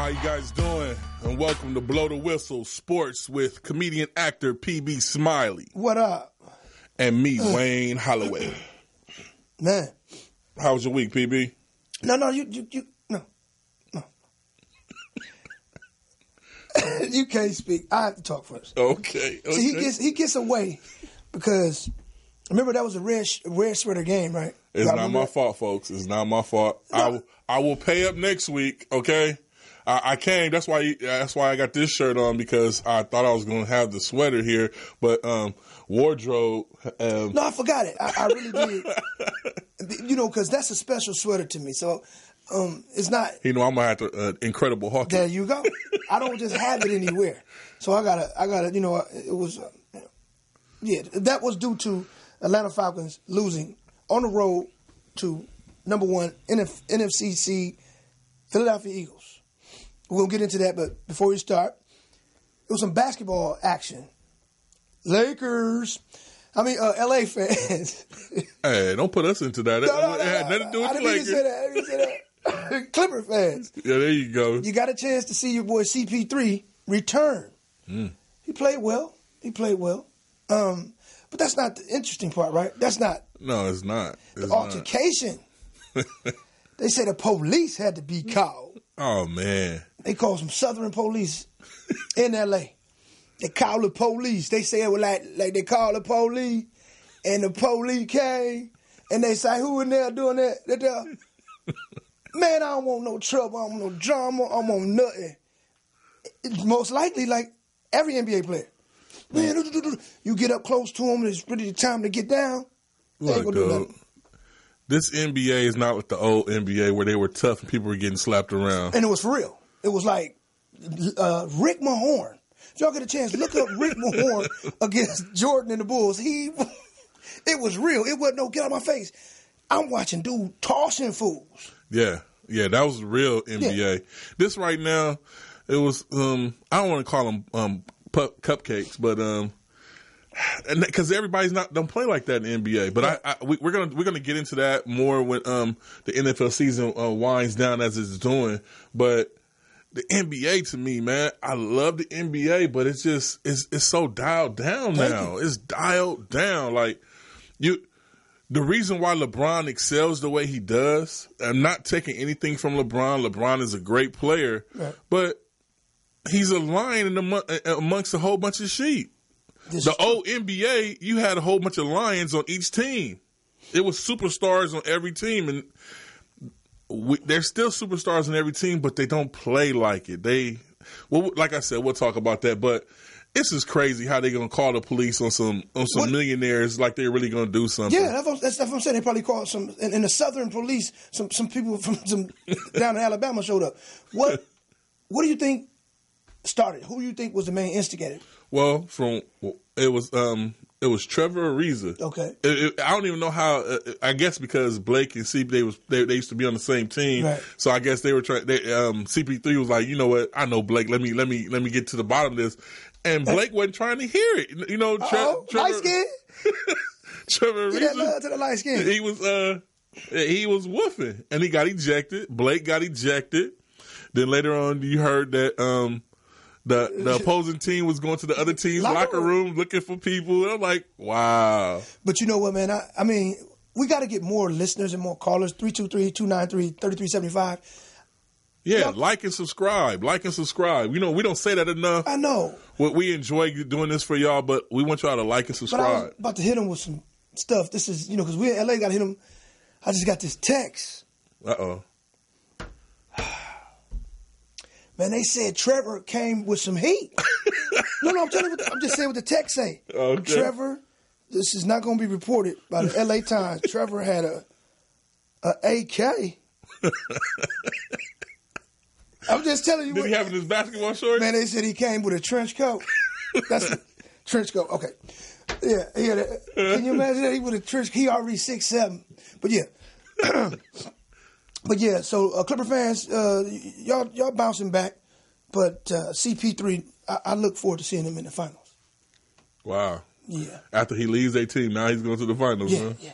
How you guys doing? And welcome to Blow the Whistle Sports with comedian actor PB Smiley. What up? And me, Wayne Holloway. Man. How was your week, PB? No. You can't speak. I have to talk first. Okay. See, he gets away because remember that was a red sweater game, right? It's not my fault, folks. It's not my fault. No. I will pay up next week. Okay. I came. That's why I got this shirt on, because I thought I was going to have the sweater here, but wardrobe. No, I forgot it. I really did. Because that's a special sweater to me. So it's not. I'm gonna have to Incredible Hulk. There you go. I don't just have it anywhere. So I gotta. It was. That was due to Atlanta Falcons losing on the road to number one NFC seed Philadelphia Eagles. We'll get into that, but before we start, it was some basketball action. Lakers. LA fans. Hey, don't put us into that. It had nothing to do with the Lakers. I didn't say that. Clipper fans. Yeah, there you go. You got a chance to see your boy CP3 return. He played well. But that's not the interesting part, right? That's not. No, it's not. The altercation. They say the police had to be called. Oh, man. They called some Southern police in L.A. They called the police. They say it was like they called the police, and the police came, and they say, who in there doing that? Man, I don't want no trouble. I don't want no drama. I don't want nothing. It's most likely like every NBA player. Man, you get up close to them, it's really the time to get down. Look, dude, this NBA is not like the old NBA where they were tough and people were getting slapped around. And it was for real. It was like Rick Mahorn. If y'all get a chance, look up Rick Mahorn against Jordan and the Bulls. It was real. It wasn't no get out of my face. I'm watching dude tossing fools. Yeah, that was real NBA. Yeah. This right now, it was I don't want to call them cupcakes, but because everybody's don't play like that in the NBA. But we're gonna get into that more when the NFL season winds down as it's doing. But the NBA, to me, man, I love the NBA, but it's just it's so dialed down now. It's dialed down. Like the reason why LeBron excels the way he does, I'm not taking anything from LeBron. LeBron is a great player, right, but he's a lion amongst a whole bunch of sheep. The old NBA, you had a whole bunch of lions on each team. It was superstars on every team, and there's still superstars on every team, but they don't play like it. Like I said, we'll talk about that, but it's just crazy how they're going to call the police on some millionaires like they're really going to do something. Yeah, that's what I'm saying. They probably called some, in the Southern police, some people from some down in Alabama showed up. What do you think started? Who do you think was the main instigator? Well, it was Trevor Ariza. Okay. I don't even know how. I guess because Blake and CP they used to be on the same team, right. So I guess they were trying. CP3 was like, you know what? I know Blake. Let me get to the bottom of this. And Blake wasn't trying to hear it. Trevor, light skin. Trevor Ariza. Love to the light skin. He was woofing, and he got ejected. Blake got ejected. Then later on, you heard that. The opposing team was going to the other team's locker room looking for people. And I'm like, wow. But you know what, man? I mean, we got to get more listeners and more callers. 323-293-3375. Yeah, like and subscribe. Like and subscribe. We don't say that enough. I know. We enjoy doing this for y'all, but we want y'all to like and subscribe. But I was about to hit them with some stuff. This is, because we in LA got to hit them. I just got this text. Uh-oh. Man, they said Trevor came with some heat. No, I'm telling you. I'm just saying what the text say. Okay. Trevor, this is not going to be reported by the LA Times. Trevor had a AK. I'm just telling you. Did he have his basketball shorts? Man, they said he came with a trench coat. That's a trench coat. Okay. Yeah. Can you imagine that? He with a trench. He already 6'7". But yeah. But yeah, so Clipper fans, y'all bouncing back, but CP3, I look forward to seeing him in the finals. Wow. Yeah. After he leaves a team, now he's going to the finals, huh? Yeah.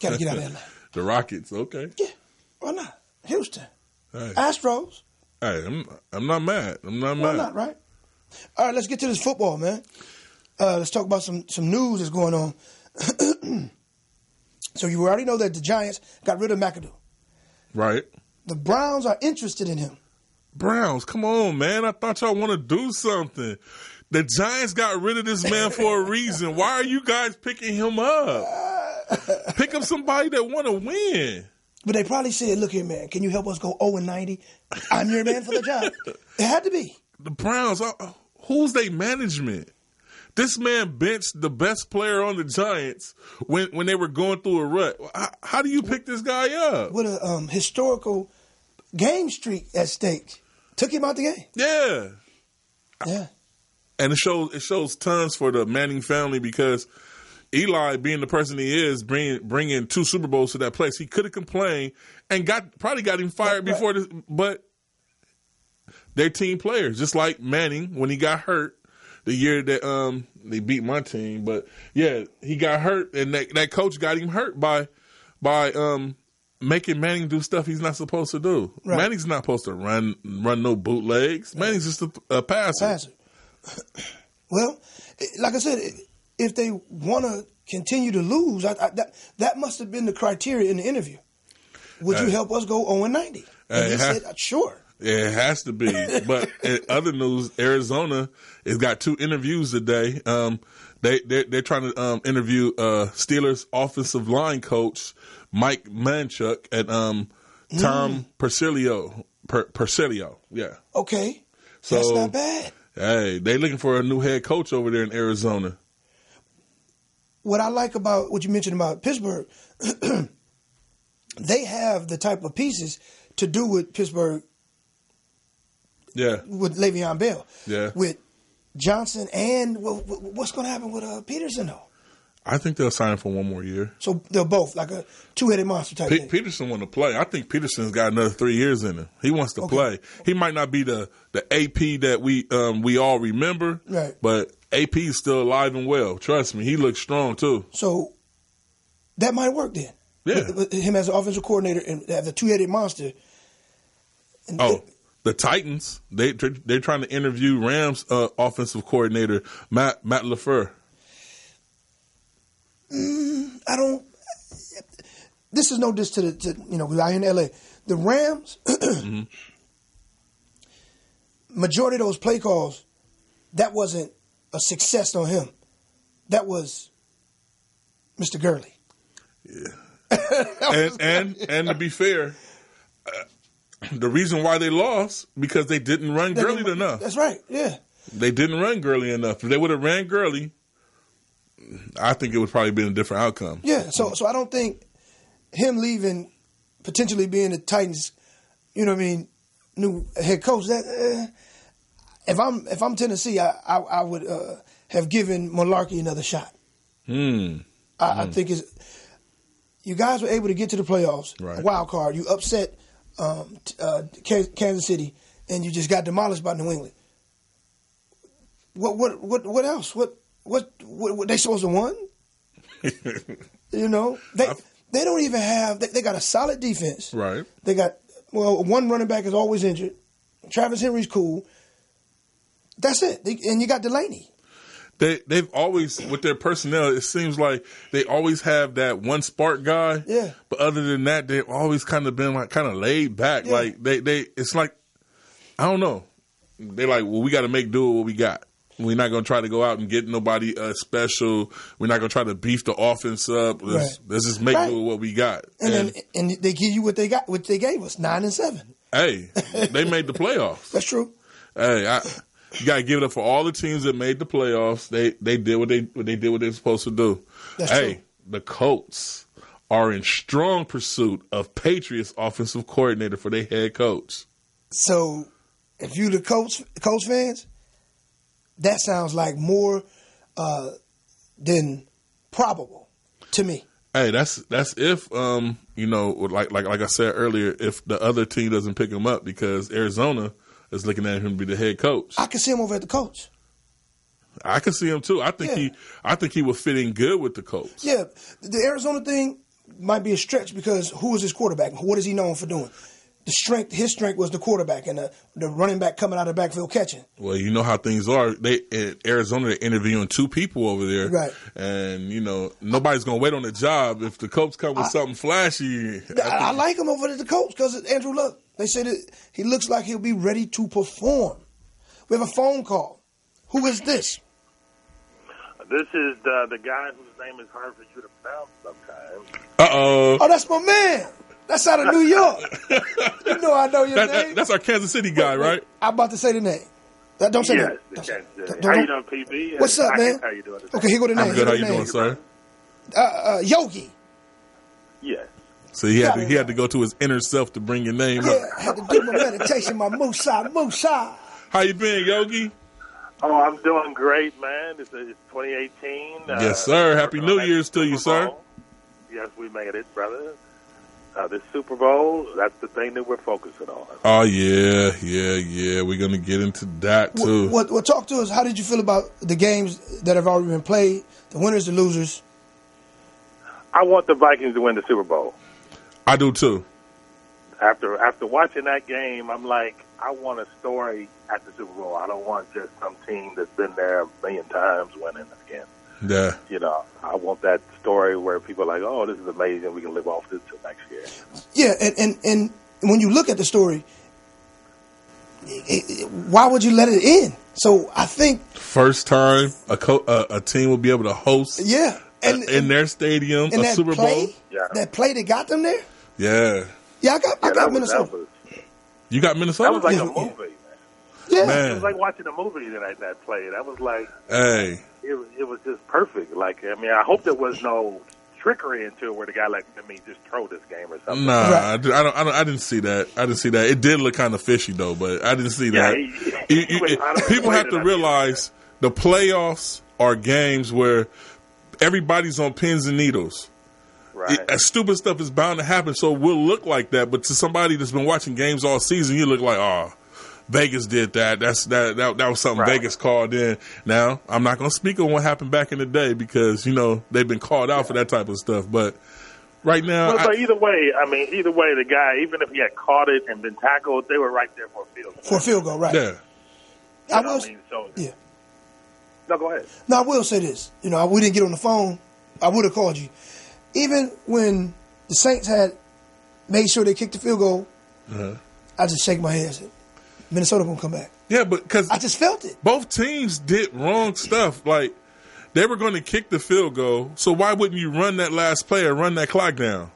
Got to get out of LA. The Rockets, okay. Yeah. Why not? Houston. Hey. Astros. Hey, I'm not mad. I'm not Why mad. not, right? All right, let's get to this football, man. Let's talk about some news that's going on. So you already know that the Giants got rid of McAdoo. Right. The Browns are interested in him. Browns, come on, man. I thought y'all want to do something. The Giants got rid of this man for a reason. Why are you guys picking him up? Pick up somebody that want to win. But they probably said, look here, man, can you help us go 0-90? I'm your man for the job. It had to be. The Browns, who's their management? This man benched the best player on the Giants when they were going through a rut. How do you pick this guy up? With a historical game streak at stake. Took him out the game. Yeah. Yeah. And it shows tons for the Manning family because Eli, being the person he is, bringing 2 Super Bowls to that place, he could have complained and probably got him fired before this. But they're team players, just like Manning when he got hurt the year that they beat my team. But yeah, he got hurt, and that coach got him hurt by making Manning do stuff he's not supposed to do. Right. Manning's not supposed to run no bootlegs. Manning's just a passer. Well, like I said, if they want to continue to lose, that must have been the criteria in the interview. Would you help us go 0-90? And he said, sure. It has to be. But in other news, Arizona has got 2 interviews today. They're trying to interview Steelers offensive line coach Mike Manchuk and Tom Persilio. Yeah. Okay. So, that's not bad. Hey, they're looking for a new head coach over there in Arizona. What I like about what you mentioned about Pittsburgh, they have the type of pieces to do with Pittsburgh. Yeah. With Le'Veon Bell. Yeah. With Johnson and what's going to happen with Peterson, though? I think they'll sign him for 1 more year. So they're both like a 2-headed monster type thing. Peterson want to play. I think Peterson's got another 3 years in him. He wants to play. He might not be the AP that we all remember, right? But AP is still alive and well. Trust me, he looks strong too. So that might work then. Yeah, with him as an offensive coordinator and have the 2-headed monster. The Titans, they're trying to interview Rams offensive coordinator Matt LaFleur. I don't. This is no diss to we are in LA. The Rams, mm-hmm. Majority of those play calls, that wasn't a success on him. That was Mr. Gurley. Yeah. and to be fair, the reason why they lost because they didn't run Gurley enough. That's right. Yeah. They didn't run Gurley enough. If they would have ran Gurley, I think it would probably been a different outcome. Yeah. So I don't think him leaving, potentially being the Titans, new head coach. That if I'm Tennessee, I would have given Malarkey another shot. I think you guys were able to get to the playoffs, right. A wild card. You upset Kansas City, and you just got demolished by New England. What else? What they supposed to won? They don't even have. They got a solid defense. Right. They got one running back is always injured. Travis Henry's cool. That's it. And you got Delaney. They've always, with their personnel, it seems like they always have that one spark guy. Yeah. But other than that, they've always kind of been kind of laid back. Yeah. Like it's like, I don't know. They're like, well, we got to make do with what we got. We're not going to try to go out and get nobody special. We're not going to try to beef the offense up. Let's just make do with what we got. And they give you what they got, what they gave us, 9-7. Hey, they made the playoffs. That's true. Hey, you got to give it up for all the teams that made the playoffs. They did what they did what they were supposed to do. That's true. The Colts are in strong pursuit of Patriots offensive coordinator for their head coach. So, if you the Colts fans, that sounds like more than probable to me. Hey, that's if like I said earlier, if the other team doesn't pick him up because Arizona is looking at him to be the head coach. I can see him over at the Colts. I can see him too. I think he would fit in good with the Colts. Yeah, the Arizona thing might be a stretch because who is his quarterback? What is he known for doing? his strength was the quarterback and the running back coming out of the backfield catching. Well, you know how things are. They in Arizona, they're interviewing 2 people over there, right? And nobody's gonna wait on the job if the Colts come with something flashy. I like him over at the Colts because Andrew Luck. They said he looks like he'll be ready to perform. We have a phone call. Who is this? This is the guy whose name is hard for you to pronounce sometimes. Oh, that's my man. That's out of New York. You know I know your name. That's our Kansas City guy, right? I'm about to say the name. Don't say that. How you doing, PB? What's up, man? How you doing? Okay, here go the name. I'm good. How you doing, sir? Yogi. Yes. So he had to go to his inner self to bring your name up. I had to do my meditation, my Musa. How you been, Yogi? Oh, I'm doing great, man. It's 2018. Yes, sir. Happy New Year's to you, sir. Yes, we made it, brother. This Super Bowl, that's the thing that we're focusing on. Oh, yeah. We're going to get into that, too. Well, talk to us. How did you feel about the games that have already been played, the winners, the losers? I want the Vikings to win the Super Bowl. I do, too. After watching that game, I'm like, I want a story at the Super Bowl. I don't want just some team that's been there a million times winning again. Yeah. I want that story where people are like, oh, this is amazing. We can live off this till next year. Yeah, and when you look at the story, why would you let it end? So I think first time a team will be able to host in their stadium a Super Bowl. Yeah. That play that got them there? Yeah. Yeah, I got Minnesota. You got Minnesota? That was like a movie, man. Yeah. It was like watching a movie that play. That was like, hey. It was just perfect. Like, I mean, I hope there was no trickery into it where the guy like, just throw this game or something. Nah, right. I didn't see that. It did look kind of fishy though, but I didn't see that. People have to realize the playoffs are games where everybody's on pins and needles. Right. Stupid stuff is bound to happen, so it will look like that. But to somebody that's been watching games all season, you look like, oh, Vegas did that. That was something Vegas called in. Now, I'm not going to speak on what happened back in the day because, they've been called out for that type of stuff. But right now... But either way, the guy, even if he had caught it and been tackled, they were right there for a field goal. For a field goal, right. Yeah. No, go ahead. No, I will say this. We didn't get on the phone. I would have called you. Even when the Saints had made sure they kicked the field goal, I just shake my head and said, Minnesota gonna come back. Yeah, but because I just felt it. Both teams did wrong stuff. Like they were going to kick the field goal, so why wouldn't you run that last play or run that clock down?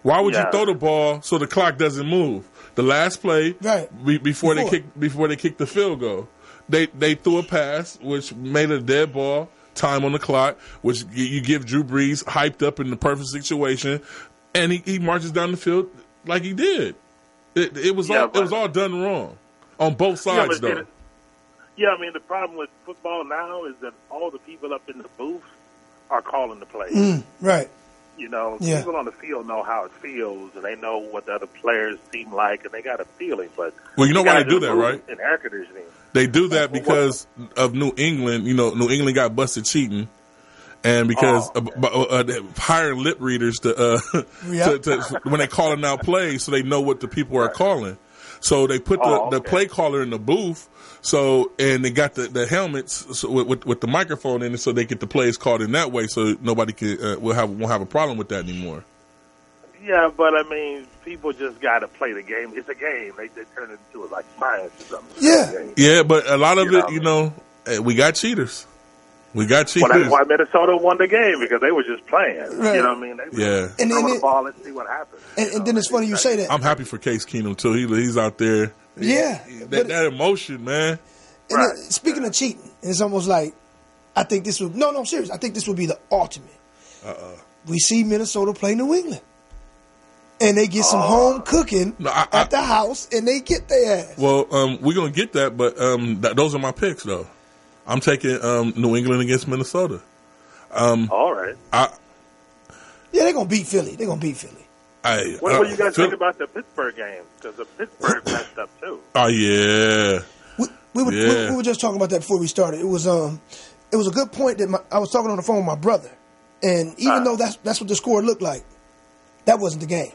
Why would you throw the ball so the clock doesn't move? The last play, before they kicked the field goal, they threw a pass which made a dead ball. Time on the clock, which you give Drew Brees hyped up in the perfect situation, and he marches down the field like he did. It was all done wrong on both sides, though. I mean, the problem with football now is that all the people up in the booth are calling the plays. Right. People on the field know how it feels, and they know what the other players seem like, and they got a feeling. But well, you know why they do that, right? In air conditioning. They do that because of New England. New England got busted cheating, and because hiring lip readers to when they calling out plays, so they know what the people are calling. So they put the play caller in the booth. And they got the helmets with the microphone in it, so they get the plays called in that way. So nobody won't have a problem with that anymore. Yeah, but I mean, people just got to play the game. It's a game. They turn it into like science or something. Yeah, but a lot of it, we got cheaters. Well, that's why Minnesota won the game, because they were just playing. Right. You know what I mean? They were throwing the ball and see what happens. And then it's funny you say that. I'm happy for Case Keenum, too. He's out there. That emotion, man. And then, speaking of cheating, it's almost like I think this would serious. I think this would be the ultimate. We see Minnesota play New England, and they get some home cooking at the house, and they get their ass. Well, we're gonna get that, but those are my picks, though. I'm taking New England against Minnesota. All right. They're gonna beat Philly. What do you guys think about the Pittsburgh game? Because the Pittsburgh messed up too. Oh yeah. We were just talking about that before we started. It was a good point that I was talking on the phone with my brother, and even though that's what the score looked like, that wasn't the game.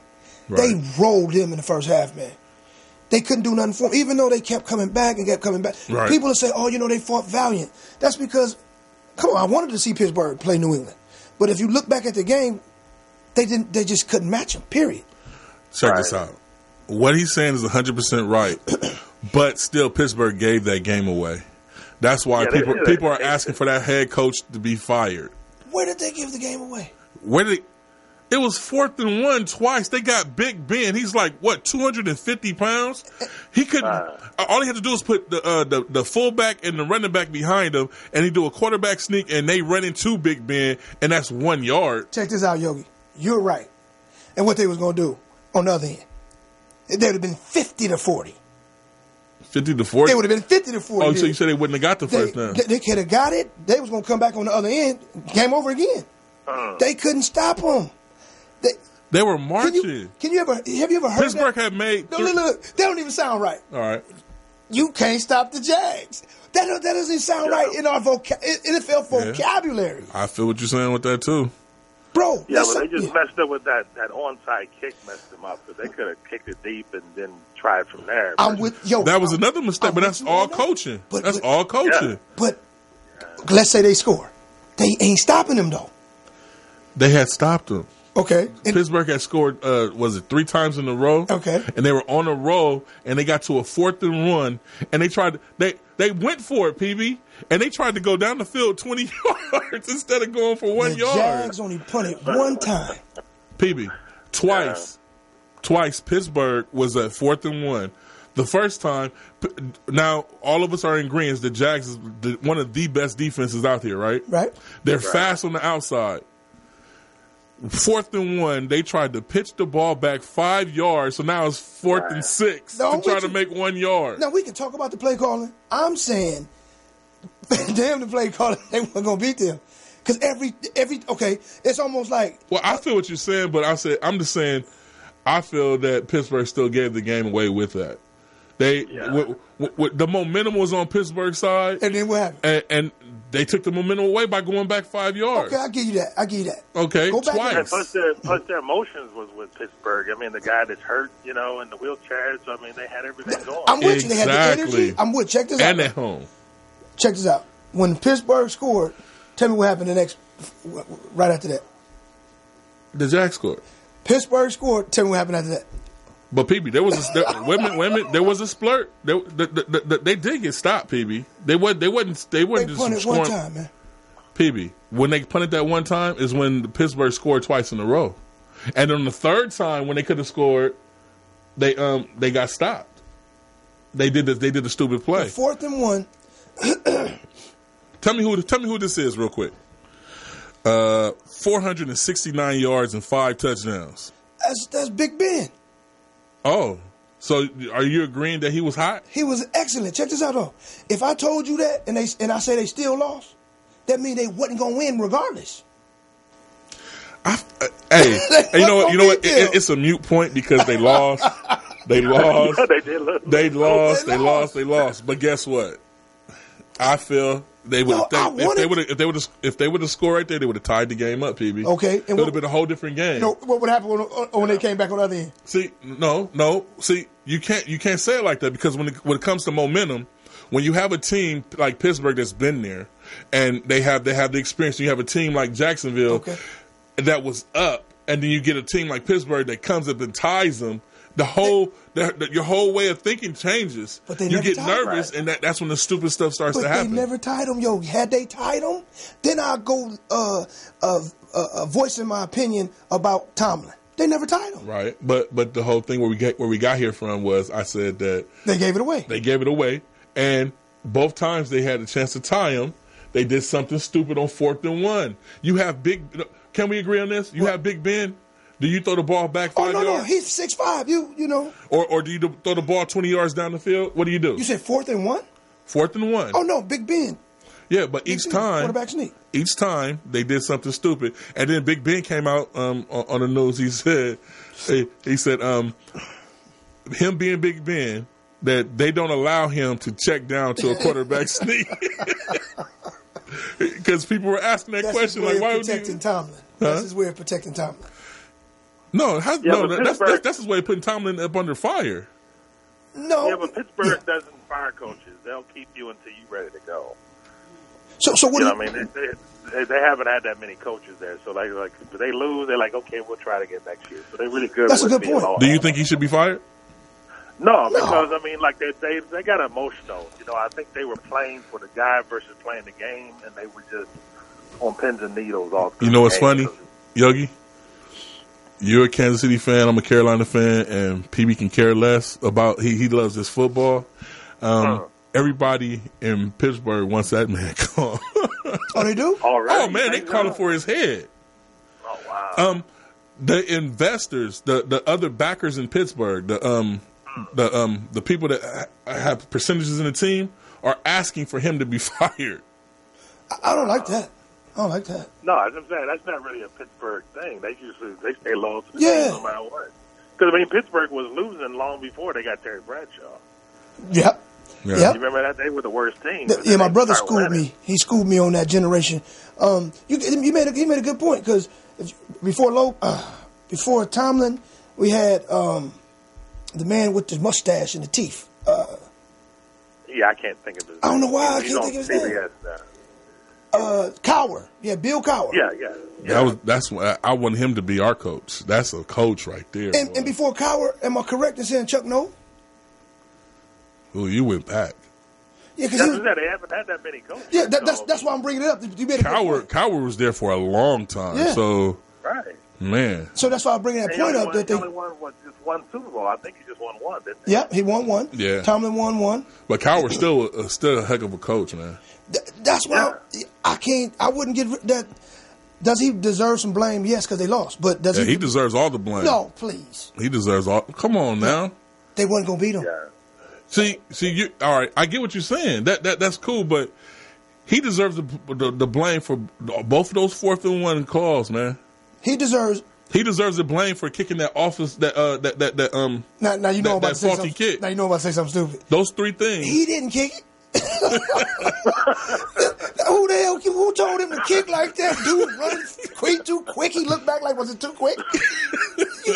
They rolled them in the first half, man. They couldn't do nothing for them, even though they kept coming back and kept coming back. Right. People will say, oh, they fought valiant. That's because, come on, I wanted to see Pittsburgh play New England. But if you look back at the game, they just couldn't match them, period. Check this out. What he's saying is 100% right, but still Pittsburgh gave that game away. That's why people are asking for that head coach to be fired. Where did they give the game away? It was 4th and 1 twice. They got Big Ben. He's like, what, 250 pounds? He couldn't. All he had to do was put the fullback and the running back behind him, and he do a quarterback sneak, and they run into Big Ben, and that's 1 yard. Check this out, Yogi. You're right. And what they was going to do on the other end, they would have been 50-40. 50-40? They would have been 50-40. Oh, so you said they wouldn't have got the first down. They could have got it. They was going to come back on the other end. Game over again. They couldn't stop them. They were marching. Have you ever heard Pittsburgh that? had made... No, look. That don't even sound right. All right. You can't stop the Jags. That doesn't sound right in our NFL vocabulary. I feel what you're saying with that, too. Bro. Yeah, but they just messed up with that onside kick, messed them up. But they could have kicked it deep and then tried from there. That was another mistake, but that's all coaching. That's all coaching. Yeah. But let's say they score. They ain't stopping them, though. They had stopped them. Okay. Pittsburgh had scored, was it 3 times in a row? Okay. And they were on a roll, and they got to a 4th and 1, and they went for it, PB, and they tried to go down the field 20 yards instead of going for 1 yard. The Jags only punted one time. PB, twice Pittsburgh was at 4th and 1. The first time, now all of us are in agreement, the Jags is one of the best defenses out here, right? Right. They're fast on the outside. 4th and 1, they tried to pitch the ball back 5 yards, so now it's 4th and 6 to try to make 1 yard. Now, we can talk about the play calling. I'm saying, damn the play calling, they weren't going to beat them. Because it's almost like... Well, I feel what you're saying, but I'm just saying, I feel that Pittsburgh still gave the game away with that. The momentum was on Pittsburgh's side. And then what happened? And they took the momentum away by going back 5 yards. Okay, I give you that. Okay, go back twice. Plus their emotions was with Pittsburgh. I mean, the guy that's hurt, in the wheelchair. So, I mean, they had everything going. I'm with you. They had the energy. I'm with you. Check this out. And at home. Check this out. When Pittsburgh scored, tell me what happened right after that. The Jags scored. Pittsburgh scored. Tell me what happened after that. But PB, there was there was a splurt. They did get stopped. PB, they wasn't They just punted scoring. one time, man. PB, when they punted that one time is when Pittsburgh scored twice in a row, and on the third time when they could have scored, they got stopped. They did the stupid play. 4th and 1. Tell me who this is real quick. 469 yards and 5 touchdowns. That's Big Ben. Oh, so are you agreeing that he was hot? He was excellent. Check this out, though. If I told you that and I say they still lost, that means they wasn't gonna win regardless. Hey, you know what? It's a mute point because they lost. They lost. They lost. But guess what? I feel they would if they would have scored right there, they would have tied the game up, PB. Okay, it would have been a whole different game. What would happen when they came back on the other end? See, no. See, you can't say it like that because when it comes to momentum, when you have a team like Pittsburgh that's been there and they have the experience, you have a team like Jacksonville that was up, and then you get a team like Pittsburgh that comes up and ties them. Your whole way of thinking changes. But you get nervous, and that's when the stupid stuff starts to happen. But they never tied them, yo. Had they tied them, then I'll go voicing my opinion about Tomlin. They never tied them. Right, but the whole thing where we got here from was I said that they gave it away. They gave it away, and both times they had a chance to tie them, they did something stupid on 4th and 1. You have Can we agree on this? You have Big Ben. Do you throw the ball back 5 yards? No, he's 6'5". You know. Or do you throw the ball 20 yards down the field? What do you do? You said 4th and 1? 4th and 1. Oh no, Big Ben. Yeah, but each time, quarterback sneak. Each time they did something stupid, and then Big Ben came out on the news. He said, him being Big Ben, that they don't allow him to check down to a quarterback sneak. Because people were asking that question, like, why would you? Tomlin. That's his way of protecting Tomlin. No, but that's his way of putting Tomlin up under fire. No. Yeah, but Pittsburgh doesn't fire coaches. They'll keep you until you're ready to go. So what? I mean, they haven't had that many coaches there. So like if they lose, they're like, okay, we'll try it again next year. So they're really good. That's a good point. Do you think he should be fired? No, because I mean, like they got emotional. I think they were playing for the guy versus playing the game, and they were just on pins and needles all through. You know what's funny, Yogi? You're a Kansas City fan. I'm a Carolina fan, and PB can care less about. He loves his football. Everybody in Pittsburgh wants that man gone. Oh, they do? Already? Oh man, they calling for his head. Oh wow. The investors, the other backers in Pittsburgh, the people that have percentages in the team are asking for him to be fired. I don't like that. I don't like that. No, as I'm saying, that's not really a Pittsburgh thing. They stay loyal to the team no matter what. Because I mean, Pittsburgh was losing long before they got Terry Bradshaw. Yep. Yeah. Yep. You remember that they were the worst team. Yeah, my brother schooled me. He schooled me on that generation. You made a good point because before Tomlin, we had the man with the mustache and the teeth. Yeah, I can't think of his name. I don't know why I can't think of his name. Cowher. Yeah, Bill Cowher. Yeah. That's why I want him to be our coach. That's a coach right there. And before Cowher, am I correct in saying Chuck Noll? Oh, you went back. Yeah, because they haven't had that many coaches. Yeah, that's why I'm bringing it up. Cowher was there for a long time. Yeah. So, right, man. So that's why I'm bringing that point up. He only won just one Super Bowl. I think he just won one, didn't he? Yeah, he won one. Yeah, Tomlin won one. But Cowher's still a heck of a coach, man. That's why I wouldn't get that. Does he deserve some blame? Yes, because they lost. But does he deserves all the blame. No, please. He deserves all. Come on now. They wasn't gonna beat him. Yeah. See, you all right? I get what you're saying. That's cool, but he deserves the blame for both of those 4th and 1 calls, man. He deserves the blame for kicking that office that Now you know about to say faulty kick. Now you know about to say something stupid. Those 3 things. He didn't kick it. Who told him to kick like that? Dude running too quick. He looked back like, was it too quick?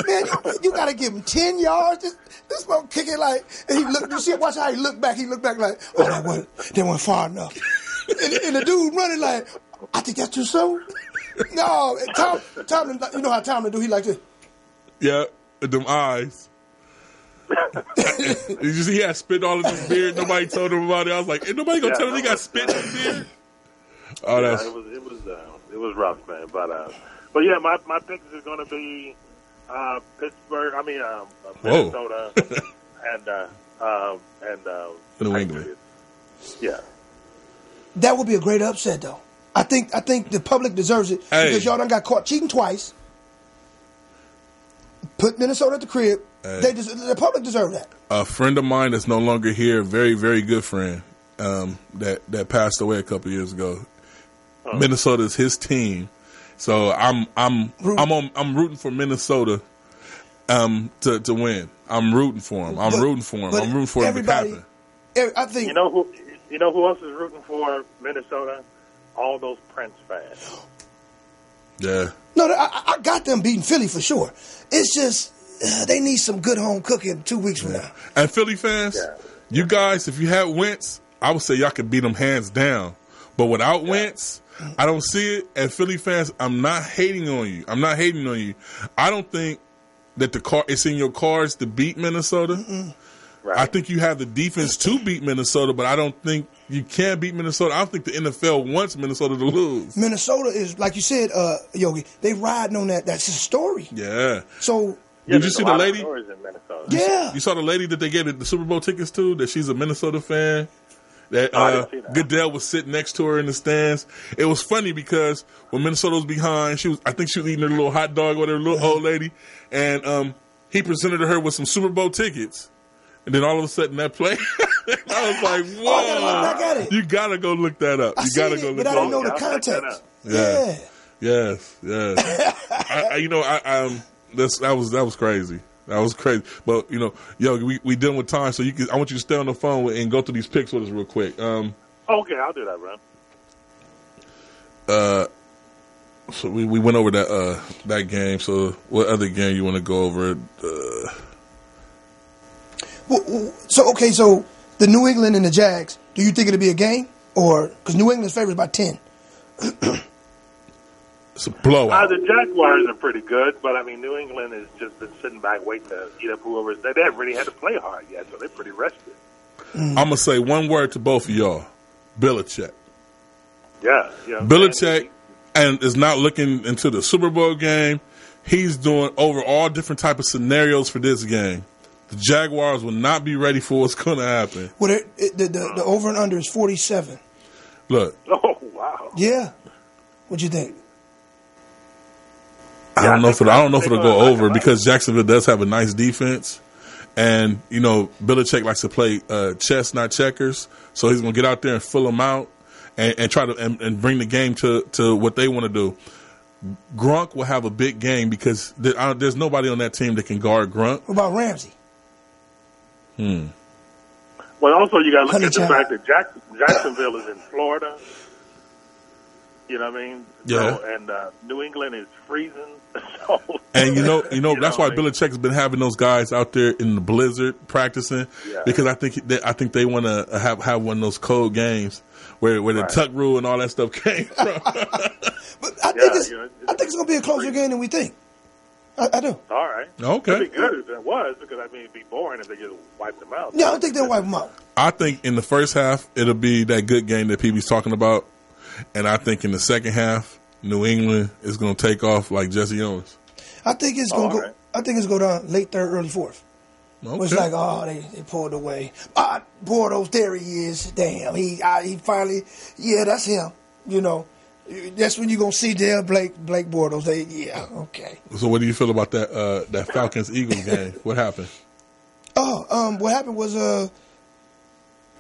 Man, you got to give him 10 yards. This one kicking like, and he looked. You see, watch how he looked back. He looked back like, oh, that wasn't far enough. And the dude running like, I think that's too slow. No, Tomlin, you know how Tomlin do? He like this. Yeah, them eyes. You see, he had spit all in his beard. Nobody told him about it. I was like, ain't nobody gonna tell him he got spit in his beard? Oh, it was rough, man. But yeah, my picks is gonna be Pittsburgh. I mean, Minnesota and New England. Yeah, that would be a great upset, though. I think the public deserves it because y'all done got caught cheating twice. Put Minnesota at the crib. The public deserve that. A friend of mine that's no longer here, very, very good friend, that passed away a couple years ago. Minnesota is his team, so I'm rooting for Minnesota to win. I'm rooting for him. I'm rooting for him. I'm rooting for him to happen. I think you know who else is rooting for Minnesota? All those Prince fans. Yeah. No, I got them beating Philly for sure. It's just they need some good home cooking 2 weeks from now. And Philly fans, you guys, if you had Wentz, I would say y'all could beat them hands down. But without Wentz, I don't see it. And Philly fans, I'm not hating on you. I don't think that it's in your cards to beat Minnesota. Right. I think you have the defense to beat Minnesota, but I don't think you can beat Minnesota. I don't think the NFL wants Minnesota to lose. Minnesota is, like you said, Yogi, they riding on that. That's a story. Yeah. So did you see the lady? Yeah. You saw the lady that they gave the Super Bowl tickets to, that she's a Minnesota fan? That Goodell was sitting next to her in the stands. It was funny because when Minnesota was behind, I think she was eating her little hot dog with her little old lady, and he presented her with some Super Bowl tickets. And then all of a sudden that play, I was like, whoa. I gotta look back at it. You got to go look that up. I don't know the context. Yeah. Yes. That was crazy. That was crazy. But, we dealing with time, so I want you to stay on the phone and go through these picks with us real quick. Okay, I'll do that, bro. So we went over that game. So what other game you want to go over? So the New England and the Jags, do you think it'll be a game? Or, because New England's favored by 10. It's a blowout. The Jaguars are pretty good, but, I mean, New England has just been sitting back waiting to eat up whoever's there. They haven't really had to play hard yet, so they're pretty rested. I'm going to say one word to both of y'all. Belichick. Yeah. Belichick and is not looking into the Super Bowl game. He's doing over all different type of scenarios for this game. The Jaguars will not be ready for what's going to happen. Well, the over and under is 47. Look. Oh, wow. Yeah. What'd you think? I don't know if it'll go over because Jacksonville does have a nice defense. And, you know, Belichick likes to play chess, not checkers. So he's going to get out there and fill them out and try to and bring the game to what they want to do. Gronk will have a big game because there's nobody on that team that can guard Gronk. What about Ramsey? Well, also you got to look at the fact that Jacksonville is in Florida. You know what I mean? Yeah. So, and New England is freezing. So, and you know that's why Belichick's been having those guys out there in the blizzard practicing because I think they want to have one of those cold games where the tuck rule and all that stuff came from. But I think it's going to be a closer game than we think. I do. All right. Okay. It'd be good if it was because I mean it'd be boring if they just wiped them out. Yeah, I don't think they'll wipe them out. I think in the first half it'll be that good game that PB's talking about, and I think in the second half New England is going to take off like Jesse Owens. I think it's going to go. I think it's go down late third, early fourth. Okay. It's like, they pulled away. Bortles, there he is. Damn, he finally. Yeah, that's him. You know, that's when you're gonna see Blake Bortles. Okay. So what do you feel about that Falcons Eagles game? What happened? What happened was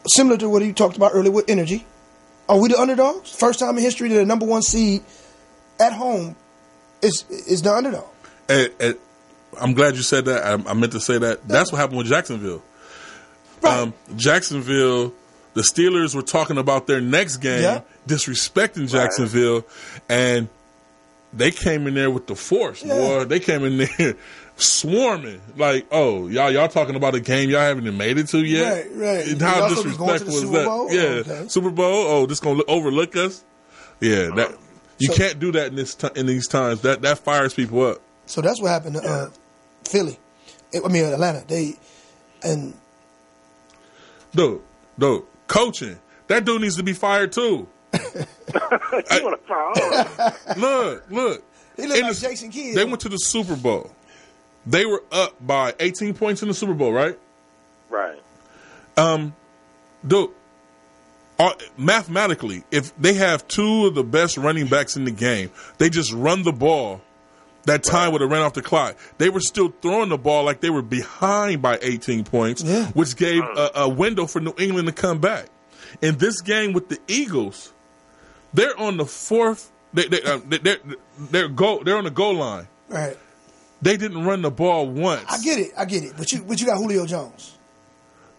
similar to what you talked about earlier with energy. Are we the underdogs? First time in history that the number one seed at home is the underdog. I'm glad you said that. I meant to say that. That's what happened with Jacksonville. Right. Jacksonville, the Steelers were talking about their next game, disrespecting Jacksonville, and they came in there with the force, boy. They came in there swarming. Like, oh, y'all talking about a game y'all haven't even made it to yet? Right. How disrespectful is that? Bowl? Yeah. Okay. Super Bowl? Oh, this going to overlook us? Yeah, you can't do that in these times. That fires people up. So that's what happened to Philly. Atlanta. Dude, coaching. That dude needs to be fired too. You want to fire? Look. He looked like Jason Kidd. They went to the Super Bowl. They were up by 18 points in the Super Bowl, right? Right. Dude, mathematically, if they have two of the best running backs in the game, they just run the ball. That time would have ran off the clock. They were still throwing the ball like they were behind by 18 points, which gave a window for New England to come back. In this game with the Eagles, they're on the fourth. They're on the goal line. Right. They didn't run the ball once. I get it. But you got Julio Jones.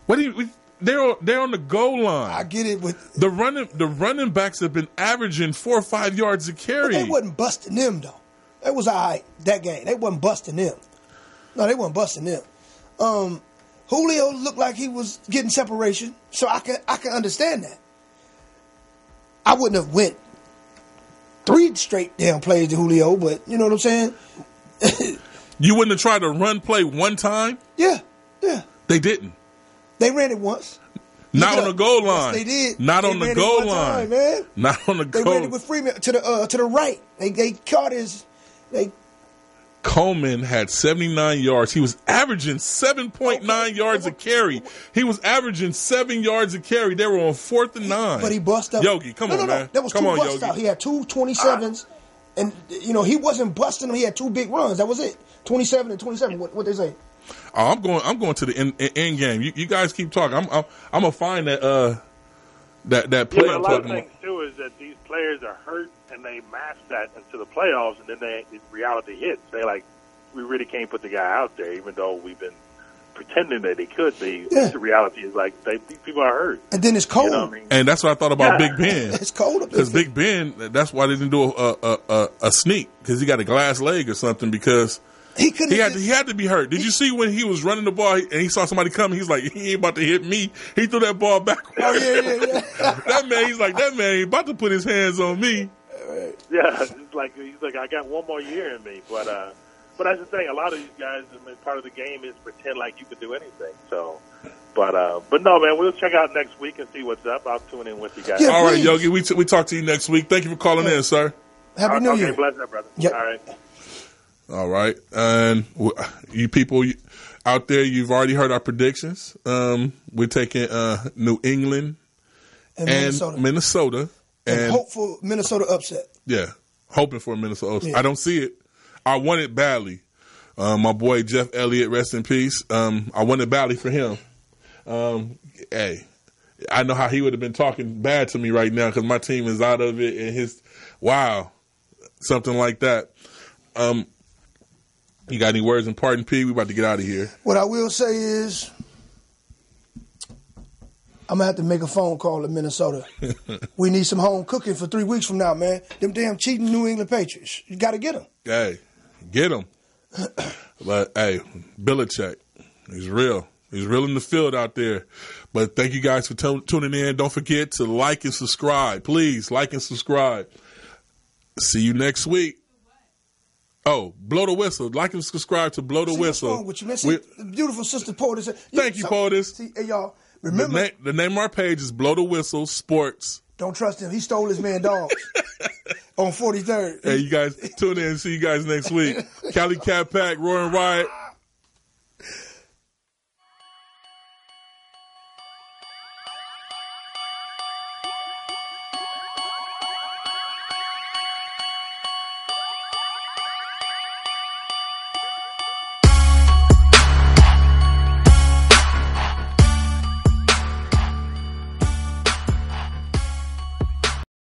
What do you? They're on the goal line. I get it. With the running backs have been averaging 4 or 5 yards a carry. But they wasn't busting them though. That was all right, that game. They wasn't busting them. No, they wasn't busting them. Julio looked like he was getting separation, so I can understand that. I wouldn't have went 3 straight damn plays to Julio, but you know what I'm saying? You wouldn't have tried to run play one time? Yeah. They didn't. They ran it once. Not on the goal line. Yes, they did. Not on the goal line, man. Not on the goal. They ran it with Freeman to the right. They caught his. Coleman had 79 yards. He was averaging 7.9 yards a carry. He was averaging 7 yards a carry. They were on 4th and 9. But he bust up. Yogi, come on, man. That was come 2 on, busts Yogi. out. He had 2 27s, and he wasn't busting them. He had 2 big runs. That was it. 27 and 27. What they say? Oh, I'm going to the end game. You guys keep talking. I'm gonna find that play. A lot of things too is that these players are hurt and they mask that into the playoffs, and then reality hits. We really can't put the guy out there, even though we've been pretending that he could be. Yeah. The reality is like these people are hurt. And then it's cold. You know what I mean? And that's what I thought about Big Ben. It's cold up there. Because Big Ben, that's why they didn't do a sneak, because he got a glass leg or something, because he had to be hurt. Did you see when he was running the ball and he saw somebody coming? He's like, he ain't about to hit me. He threw that ball backwards. Oh, yeah. that man ain't about to put his hands on me. Yeah, he's like, I got one more year in me. But that's the thing. A lot of these guys, I mean, part of the game is pretend like you can do anything. So, but no, man, we'll check out next week and see what's up. I'll tune in with you guys. Yeah, all right, please. Yogi, we talk to you next week. Thank you for calling in, sir. Happy New Year. Okay, bless up, brother. Yep. All right. All right. And you people out there, you've already heard our predictions. We're taking New England and Minnesota. And hope for Minnesota upset. Yeah, hoping for a Minnesota upset. Yeah. I don't see it. I want it badly. My boy Jeff Elliott, rest in peace. I want it badly for him. Hey, I know how he would have been talking bad to me right now because my team is out of it, and something like that. You got any words in parting, P? We about to get out of here. What I will say is, I'm going to have to make a phone call to Minnesota. We need some home cooking for 3 weeks from now, man. Them damn cheating New England Patriots. You got to get them. Hey, get them. But, hey, Belichick, he's real. He's real in the field out there. But thank you guys for tuning in. Don't forget to like and subscribe. Please, like and subscribe. See you next week. Oh, Blow the Whistle. Like and subscribe to Blow the Whistle. What's wrong with you, man? See, the beautiful sister POTUS. Thank you, POTUS. See, hey, y'all, remember. The name of our page is Blow the Whistle Sports. Don't trust him. He stole his man dogs on 43rd. Hey, you guys, tune in and see you guys next week. Cali Cat Pack, Roaring Riot.